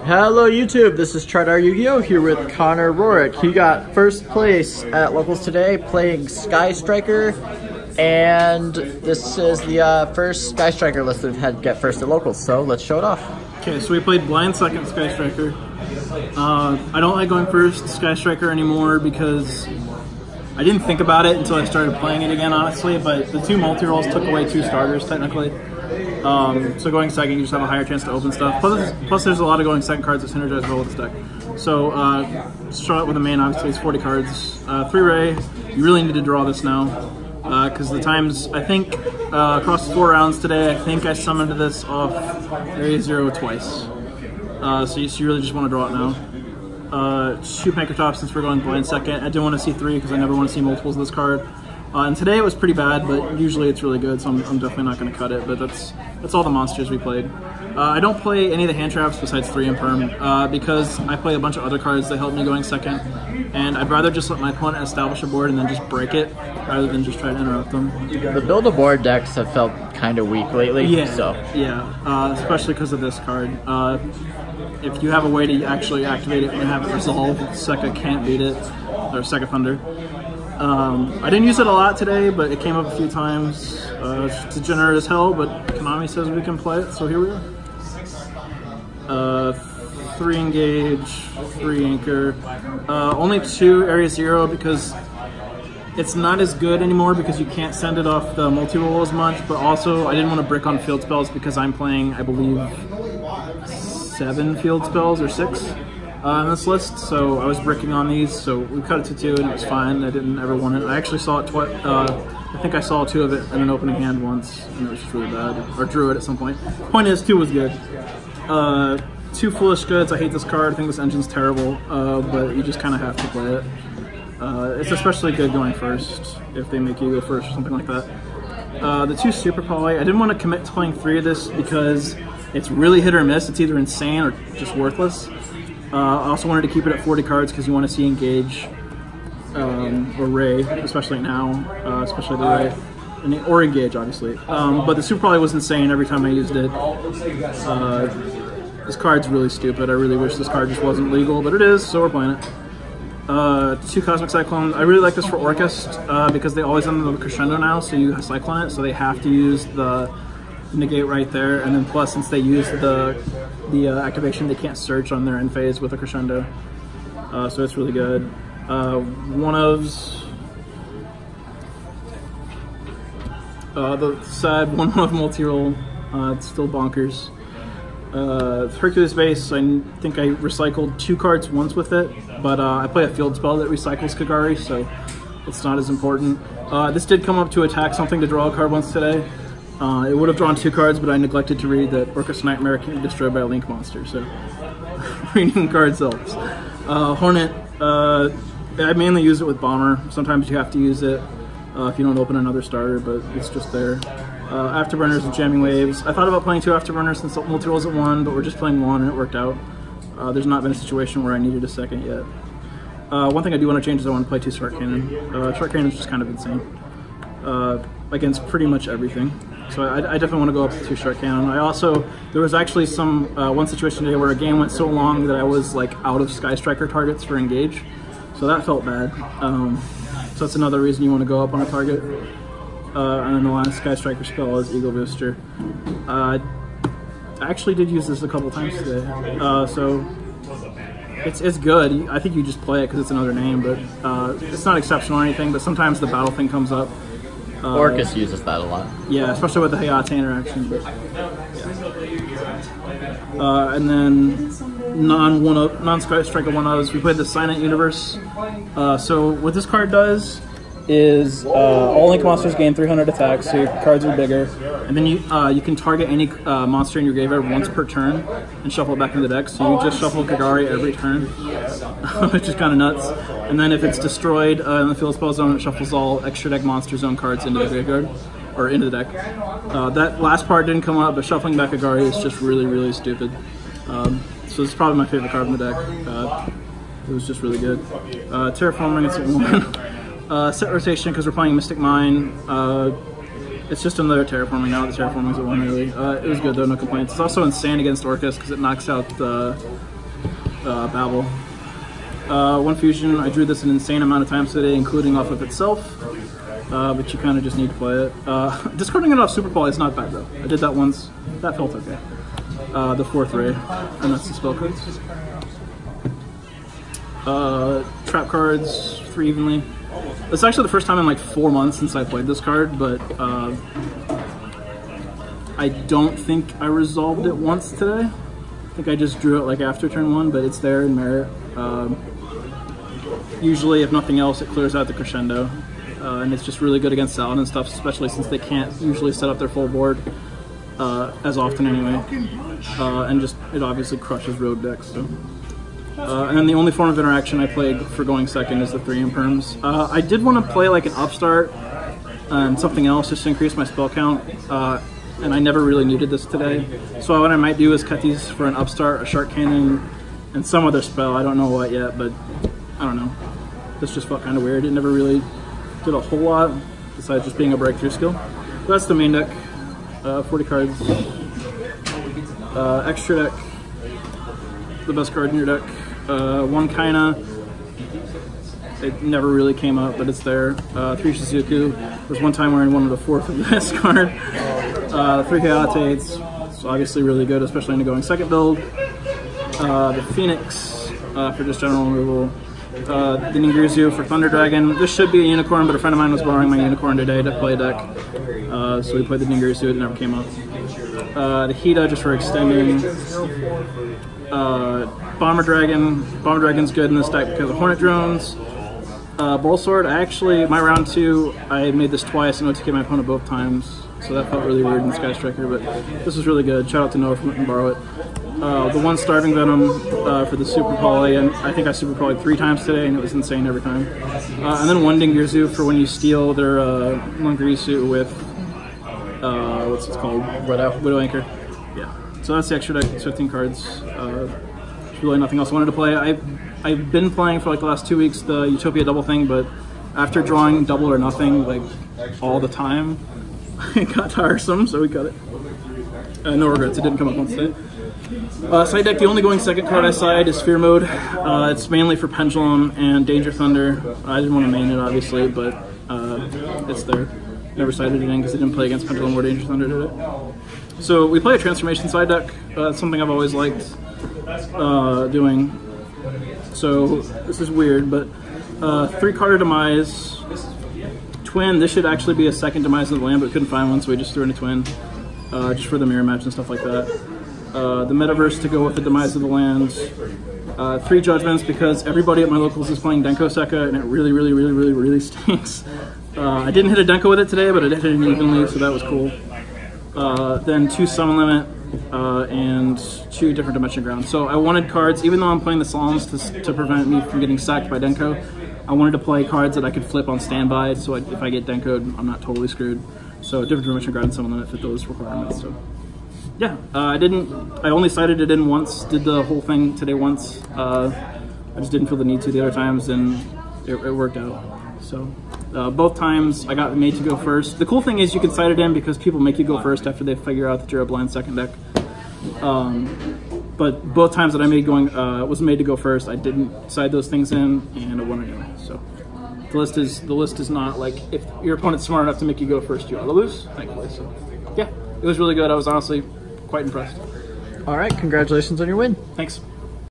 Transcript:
Hello YouTube, this is ChardarYuGiOh here with Connor Rorick. He got first place at Locals today playing Sky Striker, and this is the first Sky Striker list that had get first at Locals, so let's show it off. Okay, so we played blind second Sky Striker. I don't like going first Sky Striker anymore because I didn't think about it until I started playing it again, honestly, but the two multi-rolls took away two starters, technically. So going second, you just have a higher chance to open stuff. Plus there's a lot of going second cards that synergize well with this deck. So start out with the main, obviously it's 40 cards. 3-ray, you really need to draw this now. Because the times, I think, across 4 rounds today, I think I summoned this off Area 0 twice. So you really just want to draw it now. 2 Pankratops since we're going blind second. I didn't want to see 3 because I never want to see multiples of this card. And today it was pretty bad, but usually it's really good, so I'm definitely not going to cut it, but that's all the monsters we played. I don't play any of the hand traps besides 3 and Perm, because I play a bunch of other cards that help me going second, and I'd rather just let my opponent establish a board and then just break it, rather than just try to interrupt them. The build-a-board decks have felt kind of weak lately, especially because of this card. If you have a way to actually activate it and have it resolve, Sekka can't beat it, or Sekka Thunder. I didn't use it a lot today, but it came up a few times. It's degenerate as hell, but Konami says we can play it, so here we are. 3 engage, 3 anchor. Only 2 area 0 because it's not as good anymore because you can't send it off the multi-roll as much, but also I didn't want to brick on field spells because I'm playing, I believe, 7 field spells or 6. On this list, so I was bricking on these, so we cut it to 2 and it was fine. I didn't ever want it. I actually saw it twice. I think I saw 2 of it in an opening hand once, and it was just really bad. Or drew it at some point. Point is, 2 was good. 2 Foolish Goods. I hate this card. I think this engine's terrible, but you just kind of have to play it. It's especially good going first if they make you go first or something like that. The 2 Super Poly. I didn't want to commit to playing 3 of this because it's really hit or miss. It's either insane or just worthless. I also wanted to keep it at 40 cards because you want to see Engage or Ray, especially now, especially the Ray, or Engage, obviously. But the Super Poly was insane every time I used it. This card's really stupid. I really wish this card just wasn't legal, but it is, so we're playing it. 2 Cosmic Cyclone. I really like this for Orcust because they always end up with Crescendo now, so you Cyclone it, so they have to use the negate right there, and then plus since they use the activation, they can't search on their end phase with a Crescendo, so it's really good. One ofs, the sad one of multi-roll, it's still bonkers. Hercules base, I think I recycled 2 cards once with it, but I play a field spell that recycles Kagari, so it's not as important. This did come up to attack something to draw a card once today. It would have drawn 2 cards, but I neglected to read that Orcust Nightmare can't be destroyed by a Link monster, so reading cards helps. Hornet, I mainly use it with Bomber. Sometimes you have to use it if you don't open another starter, but it's just there. Afterburners and Jamming Waves. I thought about playing 2 Afterburners since multi-rolls at 1, but we're just playing 1 and it worked out. There's not been a situation where I needed a second yet. One thing I do want to change is I want to play 2 Shark Cannon. Shark Cannon is just kind of insane against pretty much everything. So I definitely want to go up to 2 Shark Cannon. There was actually one situation today where a game went so long that I was like out of Sky Striker targets for Engage. So that felt bad. So that's another reason you want to go up on a target. And then the last Sky Striker spell is Eagle Booster. I actually did use this a couple times today. So it's good. I think you just play it because it's another name, but it's not exceptional or anything, but sometimes the battle thing comes up. Orcust uses that a lot. Yeah, especially with the Hayate interaction. But, yeah. And then non-Sky Striker 1-ofs, we played the Silent Universe. So what this card does is all Link monsters gain 300 attacks, so your cards are bigger. And then you can target any monster in your graveyard once per turn and shuffle it back into the deck. So you just shuffle Kagari every turn, which is kind of nuts. And then if it's destroyed in the field spell zone, it shuffles all extra deck monster zone cards into the graveyard, or into the deck. That last part didn't come up, but shuffling back Kagari is just really, really stupid. So it's probably my favorite card in the deck. It was just really good. Terraforming, it's at 1. Set rotation because we're playing Mystic Mine. It's just another terraforming now. The terraforming's at 1 really. It was good though, no complaints. It's also insane against Orcust because it knocks out the Babel. One fusion, I drew this an insane amount of times today, including off of itself, but you kind of just need to play it. Discarding it off Super Poly is not bad though. I did that once, that felt okay. The 4th Ray, and that's the spell cards. Trap cards, 3 evenly. It's actually the first time in like 4 months since I played this card, but I don't think I resolved it once today. I think I just drew it like after turn 1, but it's there in merit. Usually, if nothing else, it clears out the crescendo, and it's just really good against Saladin and stuff, especially since they can't usually set up their full board as often anyway. And just it obviously crushes rogue decks. So. And then the only form of interaction I played for going second is the 3 imperms. I did want to play like an upstart and something else just to increase my spell count. And I never really needed this today. So what I might do is cut these for an upstart, a shark cannon, and some other spell. I don't know what yet, but I don't know. This just felt kind of weird. It never really did a whole lot besides just being a breakthrough skill. But that's the main deck. 40 cards. Extra deck. The best card in your deck. One Kaina. It never really came up, but it's there. 3 Shizuku. There's one time where I wanted a 4th of this card. 3 Hayatates. It's obviously really good, especially in a going second build. The Phoenix for just general removal. The Ningirzu for Thunder Dragon. This should be a unicorn, but a friend of mine was borrowing my unicorn today to play a deck. So we played the Ningirzu, it never came up. The Hida just for extending. Bomber Dragon. Bomber Dragon's good in this deck because of Hornet Drones. Bull Sword, my round 2, I made this twice and OTK my opponent both times. So that felt really weird in Sky Striker, but this was really good. Shout out to Noah for letting me borrow it. The one Starving Venom for the Super Poly, and I think I Super Poly'd 3 times today, and it was insane every time. And then one Ningirzu for when you steal their Ningirzu with, what's it called? Widow Anchor. Yeah. So that's the extra deck, 15 cards. There's really nothing else I wanted to play. I've been playing for like the last 2 weeks the Utopia double thing, but after drawing double or nothing like all the time, it got tiresome, so we cut it. No regrets, it didn't come up on state. Side deck, the only going second card I side is Fear Mode. It's mainly for Pendulum and Danger Thunder. I didn't want to main it, obviously, but it's there. Never sided it in because I didn't play against Pendulum or Danger Thunder, did it? So we play a Transformation side deck. It's something I've always liked doing. So this is weird, but 3-card Demise. Twin, this should actually be a second Demise of the land, but couldn't find one, so we just threw in a Twin. Just for the mirror match and stuff like that. The Metaverse to go with the Demise of the land. 3 Judgments because everybody at my locals is playing Denko Sekka and it really stinks. I didn't hit a Denko with it today, but I did hit it evenly, so that was cool. Then 2 Summon Limit and 2 different Dimension Grounds. So I wanted cards, even though I'm playing the Psalms to prevent me from getting sacked by Denko, I wanted to play cards that I could flip on standby, so if I get Denko'd, I'm not totally screwed. So different Dimension Ground and Summon Limit fit those requirements. So yeah, I only sided it in once, did the whole thing today once. I just didn't feel the need to the other times, and it worked out. So both times I got made to go first. The cool thing is you can side it in because people make you go first after they figure out that you're a blind second deck. But both times that I was made to go first, I didn't side those things in, and I won anyway. So the list is not like if your opponent's smart enough to make you go first, you ought to lose. Thankfully, so yeah, it was really good. I was honestly quite impressed. All right, congratulations on your win. Thanks.